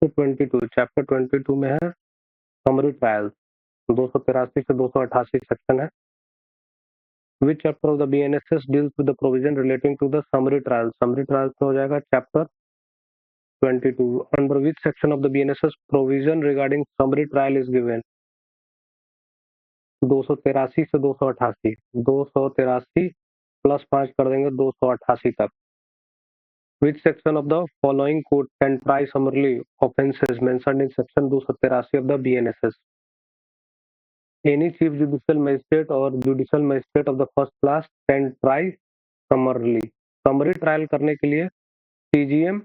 Chapter 22 में है summary trials. 283 से 288 सेक्शन है। Which chapter of the BNSS deals with the provision relating to the summary trials? Summary trials में हो जाएगा chapter 22. Under which section of the BNSS provision regarding summary trial is given? 283 से 288, 283 plus 5 कर देंगे 288 तक। Which section of the following court can try summarily offences mentioned in section 283 of the BNSS? Any chief judicial magistrate or judicial magistrate of the first class can try summarily. Summary trial करने के लिए CGM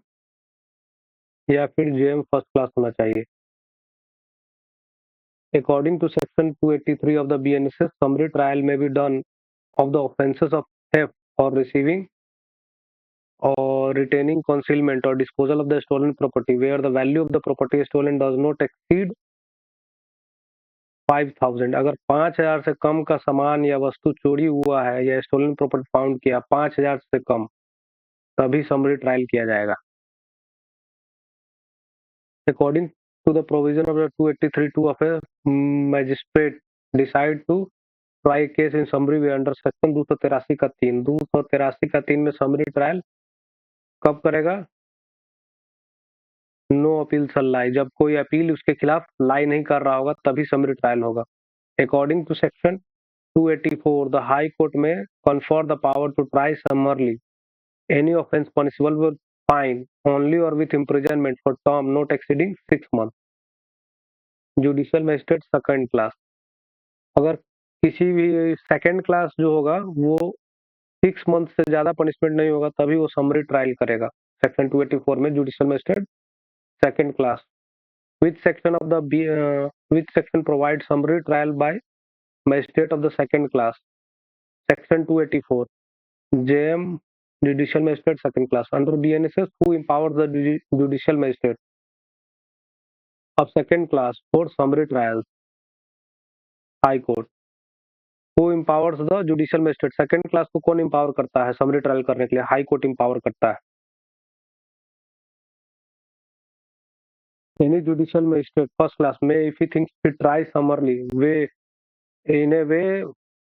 या फिर JM first class होना चाहिए। According to section 283 of the BNSS, summary trial may be done of the offences of theft or receiving or retaining concealment or disposal of the stolen property where the value of the property stolen does not exceed 5,000। अगर 5,000 से कम का सामान या वस्तु चोरी हुआ है या स्टोलन प्रॉपर्टी फाउंड किया 5,000 से कम, तभी समरी ट्रायल किया जाएगा। According to the provision of the 283(2) of a magistrate decide to try a case in summary way under section 283 का 3, 283 का 3 में समरी ट्रायल कब करेगा? नो अपील शल लाई, जब कोई अपील उसके खिलाफ लाई नहीं कर रहा होगा तभी समरी ट्रायल होगा। According to section 284, the high court में confer the power to try summarily any offence punishable with fine only और with imprisonment for term not exceeding 6 month. Judicial magistrate second class, अगर किसी भी second class जो होगा वो 6 month से ज्यादा पनिशमेंट नहीं होगा तभी वो समरी ट्रायल करेगा। सेक्शन 284 में judicial magistrate second class. Which section of the which section provides summary trial by magistrate of the second class? Section 284. JM judicial magistrate second class. Under BNSS, who empowers the judicial magistrate of second class for summary trials? High Court. Who empowers the judicial magistrate? Second class को कौन empower करता है summary trial करने के लिए? High Court empower करता है। Any judicial magistrate first class may, if he thinks to try summarily, in a way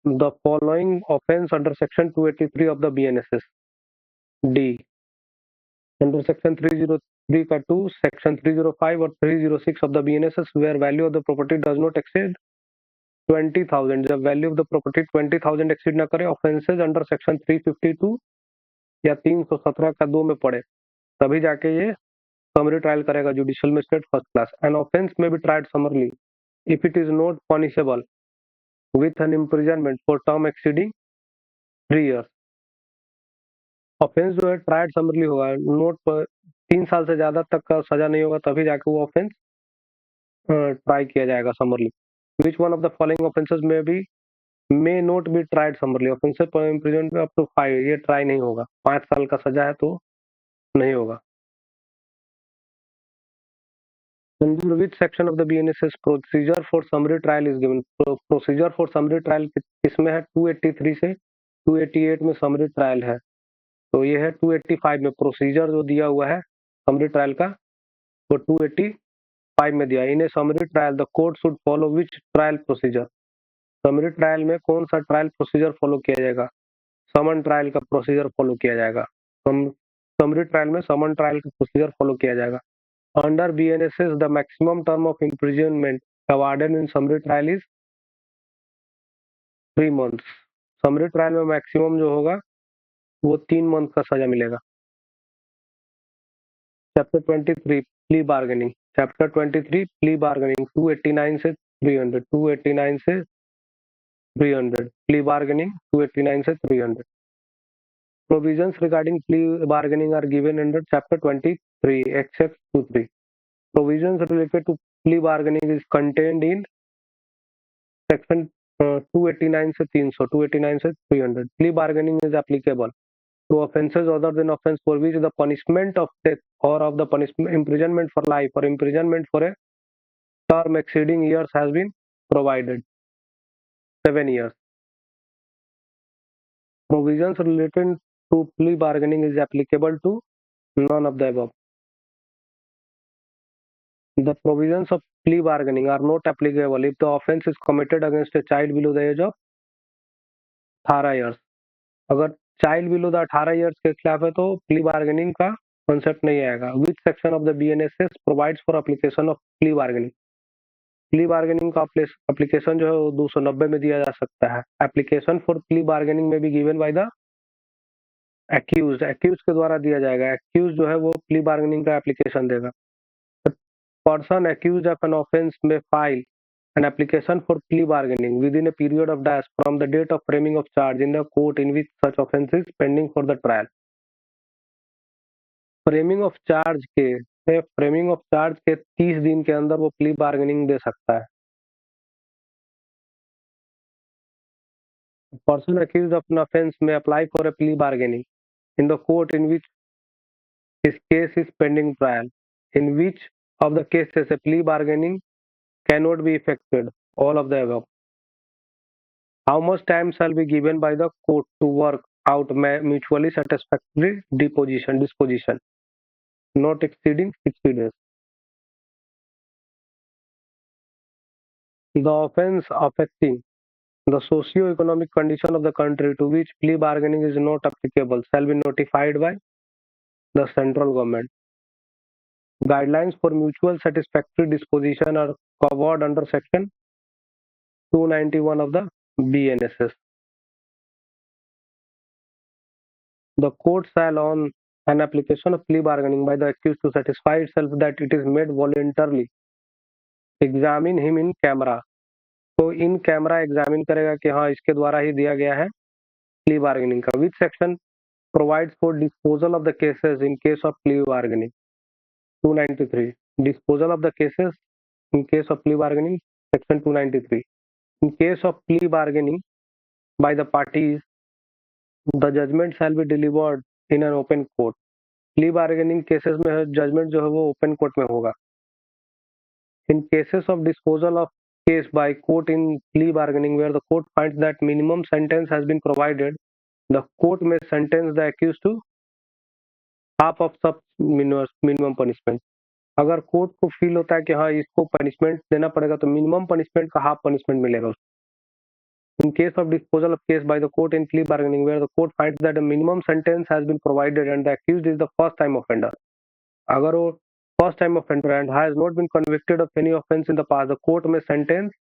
the following offense under section 283 of the BNSS. D. Under section 303 का 2, section 305 और 306 of the BNSS where value of the property does not exceed 20,000, जब value of the property 20,000 exceed ना करे, offenses under section 352 या 317 का 2 में पड़े, तभी जाके ये summary trial करेगा judicial magistrate first class। An offense may be tried summarily if it is not punishable with an imprisonment for term exceeding 3 years। Offence जो है ट्राइड समरली होगा, नोट पर 3 साल से ज्यादा तक का सजा नहीं होगा तभी जाके वो ऑफेंस ट्राई किया जाएगा summarily. Which one of the following offences may not be tried summarily? Offences for imprisonment up to 5, ये ट्राई नहीं होगा। 5 साल का सजा है तो नहीं होगा। Under which section of the BNSS procedure for summary trial is given? Procedure for summary trial किसमें है? 283 से 288 में summary trial है, तो ये है 285 में। प्रोसीजर जो दिया हुआ है समरी ट्रायल का वो 285 में दिया। In a summary trial the court should follow which trial procedure? Summary trial में कौन सा ट्रायल प्रोसीजर फॉलो किया जाएगा? समन ट्रायल का प्रोसीजर फॉलो किया जाएगा। समरी ट्रायल में समन ट्रायल का प्रोसीजर फॉलो किया जाएगा। Under BNSS the maximum term of imprisonment awarded in summary trial is 3 months। Summary trial में मैक्सिमम जो होगा वो 3 मंथ का सजा मिलेगा। Chapter 23 plea bargaining. Chapter 23 plea bargaining 289 से 300, 289 से 300 प्ली बार्गेनिंग 289 से 300। Provisions regarding plea bargaining are given under chapter 23 except 2-3. Provisions related to plea bargaining is contained in section 289 से 300, 289 से 300। Plea bargaining is applicable to offences other than offence for which the punishment of death or of the punishment imprisonment for life or imprisonment for a term exceeding years has been provided 7 years। Provisions related to plea bargaining is applicable to none of the above। The provisions of plea bargaining are not applicable if the offense is committed against a child below the age of 18 years. अगर child below the 18 years के खिलाफ है तो plea bargaining का concept नहीं आएगा. विच section of the BNSS provides for application of plea bargaining. Plea bargaining का application जो है वो 290 में दिया जा सकता है. एप्लीकेशन फॉर प्ली बार्गेनिंग में भी given by the accused. Accused के द्वारा दिया जाएगा. एक्यूज जो है वो प्ली बार्गेनिंग का एप्लीकेशन देगा. Person accused of an offence में file an application for plea bargaining within a period of dash from the date of framing of charge in the court in which such offence is pending for the trial. Framing of charge के 30 दिन के अंदर वो plea bargaining दे सकता है. Person accused of an offence may apply for a plea bargaining in the court in which his case is pending trial. In which of the cases a plea bargaining cannot be effected. All of the above. How much time shall be given by the court to work out mutually satisfactory disposition, not exceeding 60 days. The offence affecting the socio-economic condition of the country to which plea bargaining is not applicable shall be notified by the central government. Guidelines for mutual satisfactory disposition are covered under section 291 of the BNSS. The court shall, on an application of plea bargaining by the accused to satisfy itself that it is made voluntarily, examine him in camera. तो in camera examine करेगा कि हाँ इसके द्वारा ही दिया गया है plea bargaining का. Which section provides for disposal of the cases in case of plea bargaining. 293. Disposal of the cases in case of plea bargaining. Section 293. In case of plea bargaining by the parties the judgment shall be delivered in an open court. Plea bargaining cases में judgment जो है वो open court में होगा. In cases of disposal of case by court in plea bargaining where the court finds that minimum sentence has been provided, the court may sentence the accused to half of sub minimum punishment. अगर court को feel होता है कि हाँ इसको punishment देना पड़ेगा तो मिनिमम पनिशमेंट का हाफ पनिशमेंट मिलेगा. In case of disposal of case by the court in plea bargaining where the court finds that a minimum sentence has been provided and the accused is the first time offender, अगर वो first time offender and has not been convicted of any offence in the past, the court may sentence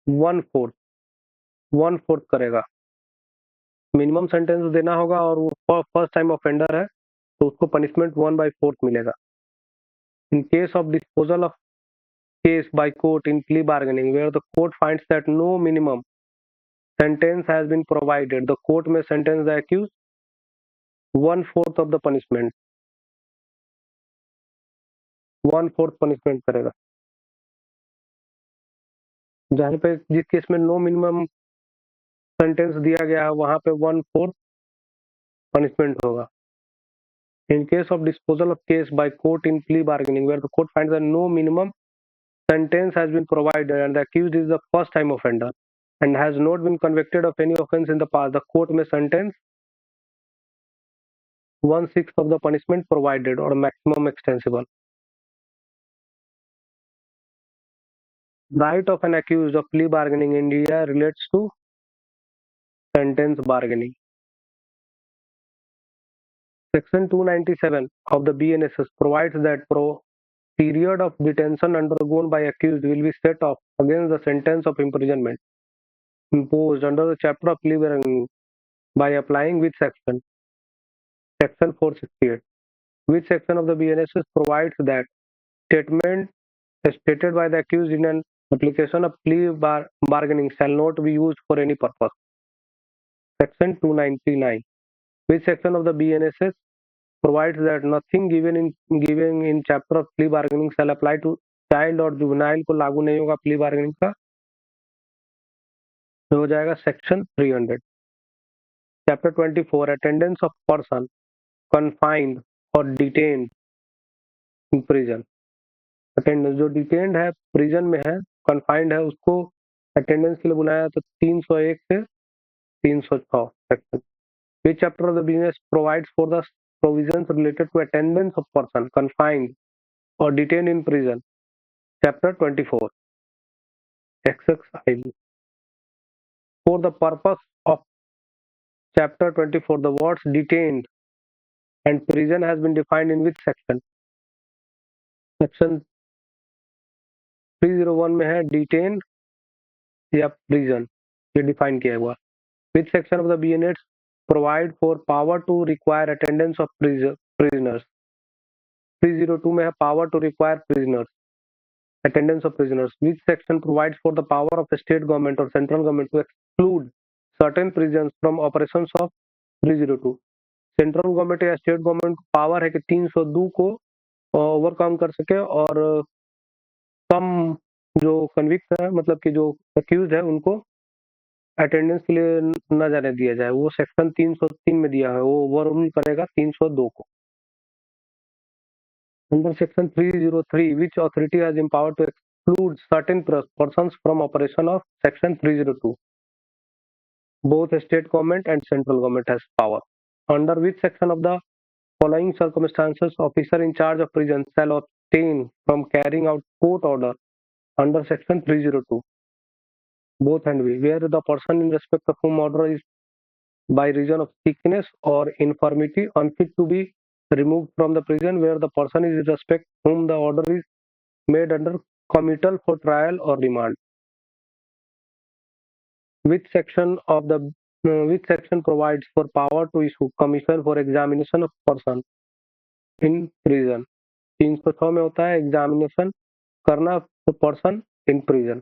1/4 करेगा. Minimum sentence देना होगा और वो first time offender है तो उसको पनिशमेंट 1/4 मिलेगा. इन case of disposal of case by court in plea bargaining where the court finds that no minimum sentence has been provided, the court may sentence the accused 1/4 of the punishment. 1/4 punishment करेगा. जहाँ पे जिस case में no minimum sentence दिया गया है वहां पे 1/4 पनिशमेंट होगा. In case of disposal of case by court in plea bargaining where the court finds that no minimum sentence has been provided and the accused is the first time offender and has not been convicted of any offence in the past, the court may sentence 1/6 of the punishment provided or maximum extensible. Right of an accused of plea bargaining in India relates to sentence bargaining. Section 297 of the BNSS provides that period of detention undergone by accused will be set off against the sentence of imprisonment imposed under the chapter of plea bargaining by applying which section? Section 468. Which section of the BNSS provides that statement stated by the accused in an application of plea bargaining shall not be used for any purpose? Section 299. Which section of the BNSS provides that nothing given in chapter of plea bargaining shall apply to child और juvenile को लागू नहीं होगा plea bargaining का. हो जाएगा section 300. Chapter 24 attendance of person confined or detained in prison. Attendance जो detained है प्रिजन में है कन्फाइंड है उसको अटेंडेंस के लिए बुलाया तो 301 से 306 section. Which chapter of the BNSS provides for the provisions related to attendance of person confined or detained in prison. Chapter 24. Exercise. For the purpose of Chapter 24, the words detained and prison has been defined in which section? Section 301 में है detained या prison, ये define किया हुआ. Which section of the BNets provide for power to require attendance of prisoners? 302 में है power to require prisoners, attendance of prisoners. Which section provides for the power of the state government or central government to exclude certain prisons from operations of 302? Central government या state government को power है कि 302 को overcome कर सके और कम जो convict है, मतलब कि जो अक्यूज है, उनको अटेंडेंस के लिए न जाने दिया जाए. वो सेक्शन 303 में दिया है, वो ओवररूल करेगा 302 को. Under section 303 which authority has empower to exclude certain persons from operation of section 302? Both state government and central government has power. Under which section of the following circumstances, officer in charge of prison shall abstain from carrying out court order under section 302? Both and we, where the person in respect of whom order is by reason of sickness or infirmity unfit to be removed from the prison, where the person is in respect whom the order is made under committal for trial or remand. Which section provides for power to issue commission for examination of person in prison? 306 में होता है examination करना person in prison.